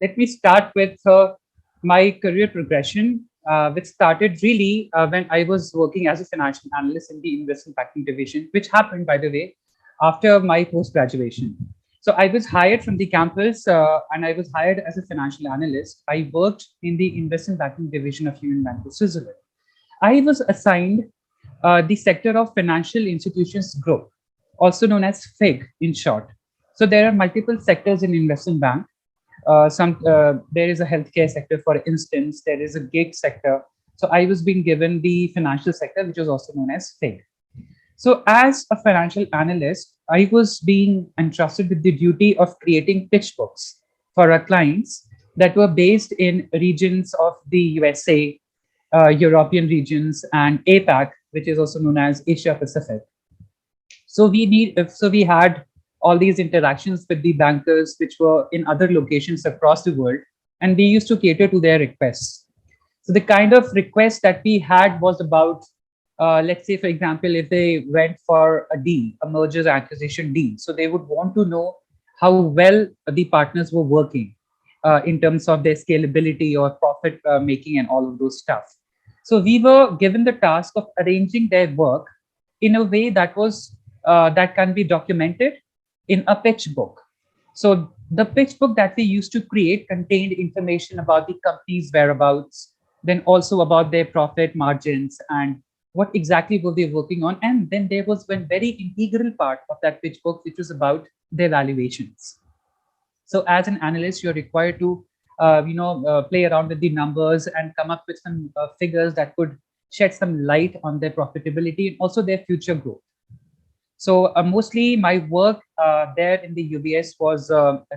let me start with my career progression, which started really when I was working as a financial analyst in the investment banking division, which happened, by the way, after my post graduation. So I was hired from the campus and I was hired as a financial analyst. I worked in the investment banking division of Union Bank of Switzerland. I was assigned the sector of financial institutions group, also known as FIG in short. So there are multiple sectors in investment bank. There is a healthcare sector, for instance. There is a gig sector. So I was being given the financial sector, which was also known as FIG. So as a financial analyst, I was being entrusted with the duty of creating pitch books for our clients that were based in regions of the USA, European regions, and APAC, which is also known as Asia Pacific. So we had all these interactions with the bankers which were in other locations across the world, and we used to cater to their requests. So the kind of request that we had was about, let's say, for example, if they went for a deal, a mergers acquisition deal, so they would want to know how well the partners were working in terms of their scalability or profit making and all of those stuff. So we were given the task of arranging their work in a way that can be documented in a pitch book. So the pitch book that we used to create contained information about the company's whereabouts, then also about their profit margins and what exactly were they working on. And then there was one very integral part of that pitch book, which was about their valuations. So as an analyst, you're required to, play around with the numbers and come up with some figures that could shed some light on their profitability and also their future growth. So mostly my work there in the UBS was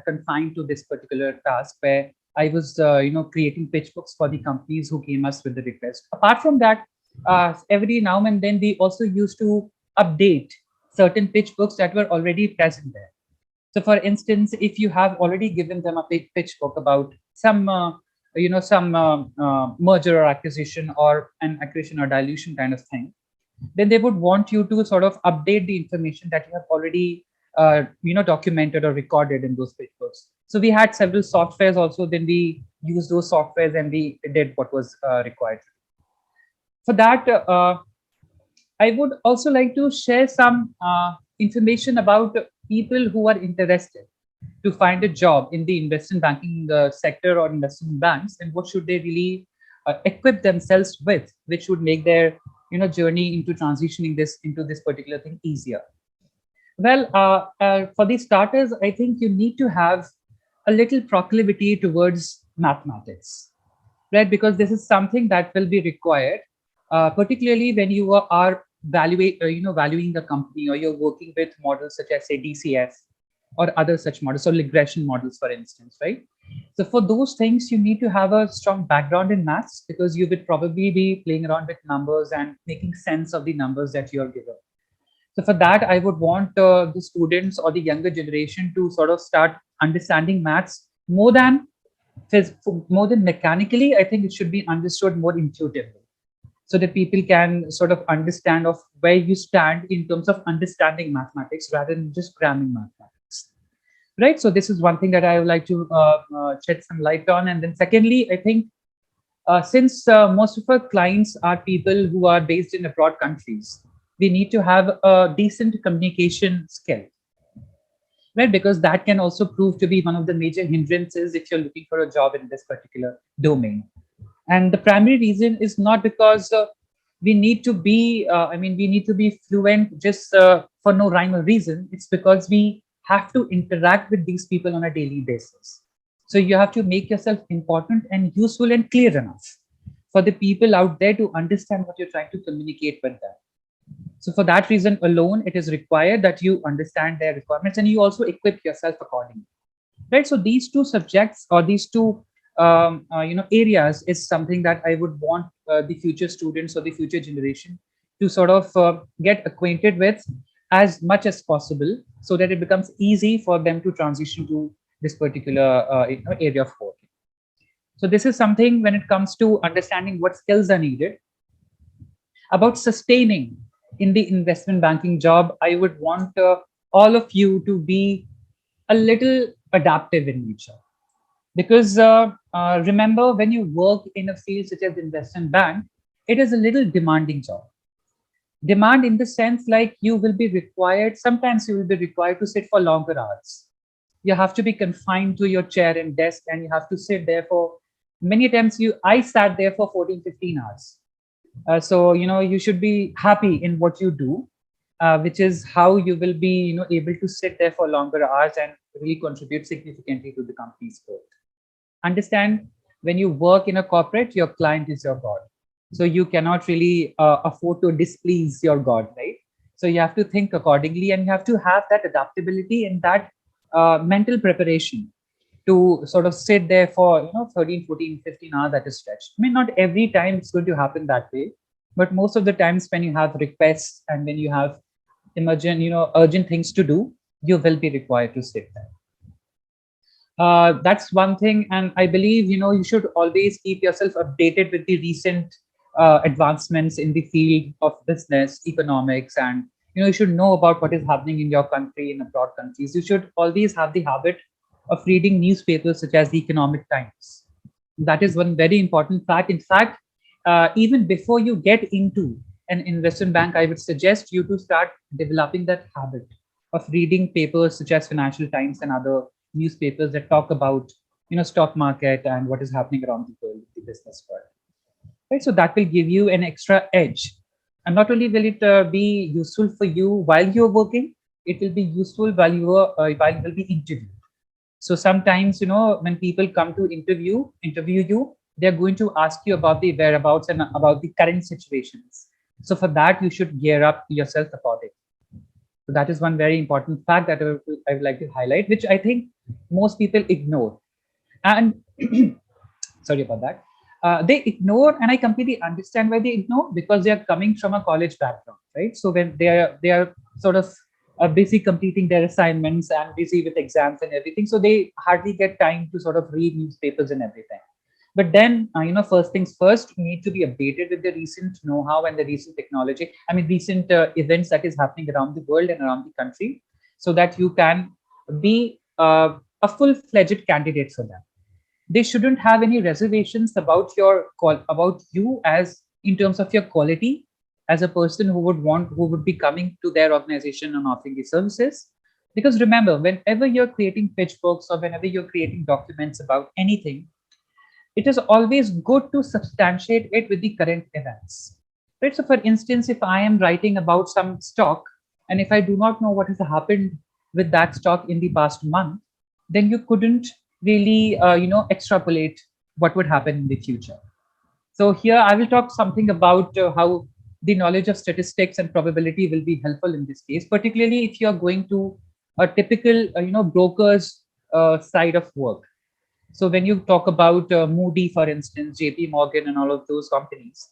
confined to this particular task where I was, creating pitch books for the companies who came us with the request. Apart from that, every now and then we also used to update certain pitch books that were already present there. So, for instance, if you have already given them a pitch book about some merger or acquisition or an acquisition or dilution kind of thing, then they would want you to sort of update the information that you have already documented or recorded in those pitch books. So we had several softwares also. Then we used those softwares and we did what was required. For that, I would also like to share some information about people who are interested to find a job in the investment banking sector or investment banks, and what should they really equip themselves with, which would make their journey into transitioning this into this particular thing easier. Well, for the starters, I think you need to have a little proclivity towards mathematics, right? Because this is something that will be required, particularly when you are valuing the company or you're working with models such as say DCF or other such models or regression models, for instance, right? So for those things, you need to have a strong background in maths because you would probably be playing around with numbers and making sense of the numbers that you're given. So for that, I would want the students or the younger generation to sort of start understanding maths more than mechanically. I think it should be understood more intuitively so that people can sort of understand of where you stand in terms of understanding mathematics rather than just cramming mathematics. Right. So this is one thing that I would like to shed some light on. And then secondly, I think since most of our clients are people who are based in abroad countries, we need to have a decent communication skill, right? Because that can also prove to be one of the major hindrances if you're looking for a job in this particular domain. And the primary reason is not because we need to be, we need to be fluent just for no rhyme or reason. It's because we have to interact with these people on a daily basis. So you have to make yourself important and useful and clear enough for the people out there to understand what you're trying to communicate with them. So for that reason alone, it is required that you understand their requirements and you also equip yourself accordingly. Right. So these two subjects or these two areas is something that I would want the future students or the future generation to sort of get acquainted with as much as possible, so that it becomes easy for them to transition to this particular area of work. So this is something when it comes to understanding what skills are needed. About sustaining in the investment banking job, I would want all of you to be a little adaptive in nature. Because remember, when you work in a field such as investment bank, it is a little demanding job. Demand in the sense like you will be required, sometimes you will be required to sit for longer hours. You have to be confined to your chair and desk, and you have to sit there for many times. I sat there for 14, 15 hours. So you should be happy in what you do, which is how you will be able to sit there for longer hours and really contribute significantly to the company's growth. Understand, when you work in a corporate, your client is your god, so you cannot really afford to displease your god, right? So you have to think accordingly, and you have to have that adaptability and that mental preparation to sort of sit there for 13, 14, 15 hours at a stretch. I mean, not every time it's going to happen that way, but most of the times when you have requests and when you have emergent urgent things to do, you will be required to sit there. That's one thing. And I believe you should always keep yourself updated with the recent advancements in the field of business economics, and you should know about what is happening in your country, in abroad countries. You should always have the habit of reading newspapers such as the Economic Times. That is one very important fact. In fact, even before you get into an investment bank, I would suggest you to start developing that habit of reading papers such as Financial Times and other newspapers that talk about stock market and what is happening around the world, the business world. Right, so that will give you an extra edge, and not only will it be useful for you while you're working, it will be useful while you will be interviewed. So sometimes, when people come to interview you, they're going to ask you about the whereabouts and about the current situations. So for that, you should gear up yourself accordingly. So that is one very important fact that I would like to highlight, which I think most people ignore. And sorry about that. They ignore, and I completely understand why they ignore, because they are coming from a college background, right? So when they are sort of busy completing their assignments and busy with exams and everything, so they hardly get time to sort of read newspapers and everything. But then, first things first, you need to be updated with the recent know-how and the recent technology. I mean, recent events that is happening around the world and around the country, so that you can be a full-fledged candidate for them. They shouldn't have any reservations about about you, as in terms of your quality as a person who would be coming to their organization and offering the services. Because remember, whenever you're creating pitch books or whenever you're creating documents about anything, it is always good to substantiate it with the current events. Right? So, for instance, if I am writing about some stock, and if I do not know what has happened with that stock in the past month, then you couldn't really, extrapolate what would happen in the future. So here I will talk something about how the knowledge of statistics and probability will be helpful in this case, particularly if you are going to a typical, broker's side of work. So when you talk about Moody, for instance, JP Morgan and all of those companies,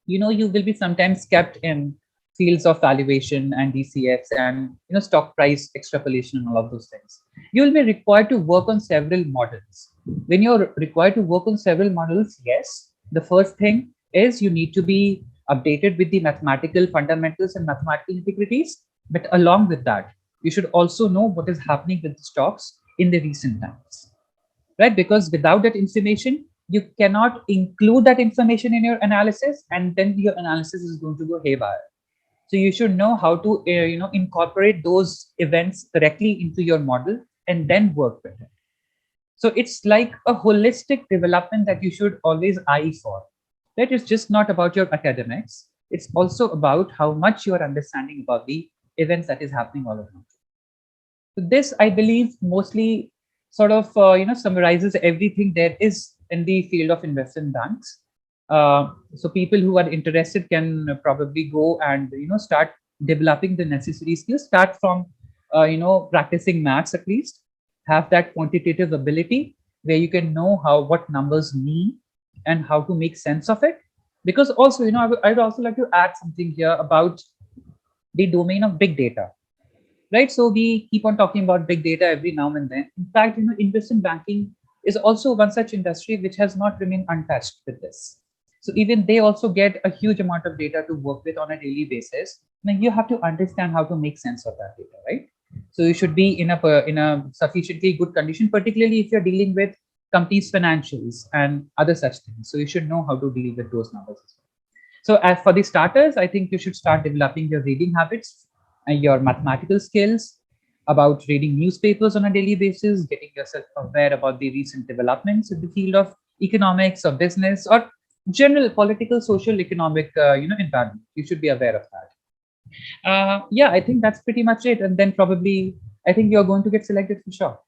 you will be sometimes kept in fields of valuation and DCFs and stock price extrapolation and all of those things. You will be required to work on several models. When you're required to work on several models, yes, the first thing is you need to be updated with the mathematical fundamentals and mathematical integrities. But along with that, you should also know what is happening with the stocks in the recent times, right? Because without that information, you cannot include that information in your analysis, and then your analysis is going to go haywire. So you should know how to incorporate those events correctly into your model and then work with it. So it's like a holistic development that you should always eye for. That is just not about your academics. It's also about how much you are understanding about the events that is happening all around. So this, I believe, mostly sort of summarizes everything there is in the field of investment banks. So people who are interested can probably go and start developing the necessary skills. Start from practicing maths at least. Have that quantitative ability where you can know what numbers mean and how to make sense of it. Because also, I would also like to add something here about the domain of big data, right? So we keep on talking about big data every now and then. In fact, investment banking is also one such industry which has not remained untouched with this. So even they also get a huge amount of data to work with on a daily basis. Now you have to understand how to make sense of that data, right? So you should be in a sufficiently good condition, particularly if you're dealing with companies' financials, and other such things. So you should know how to deal with those numbers as well. So as for the starters, I think you should start developing your reading habits and your mathematical skills about reading newspapers on a daily basis, getting yourself aware about the recent developments in the field of economics or business or general political, social, economic, environment. You should be aware of that. Yeah, I think that's pretty much it. And then probably, I think you're going to get selected for sure.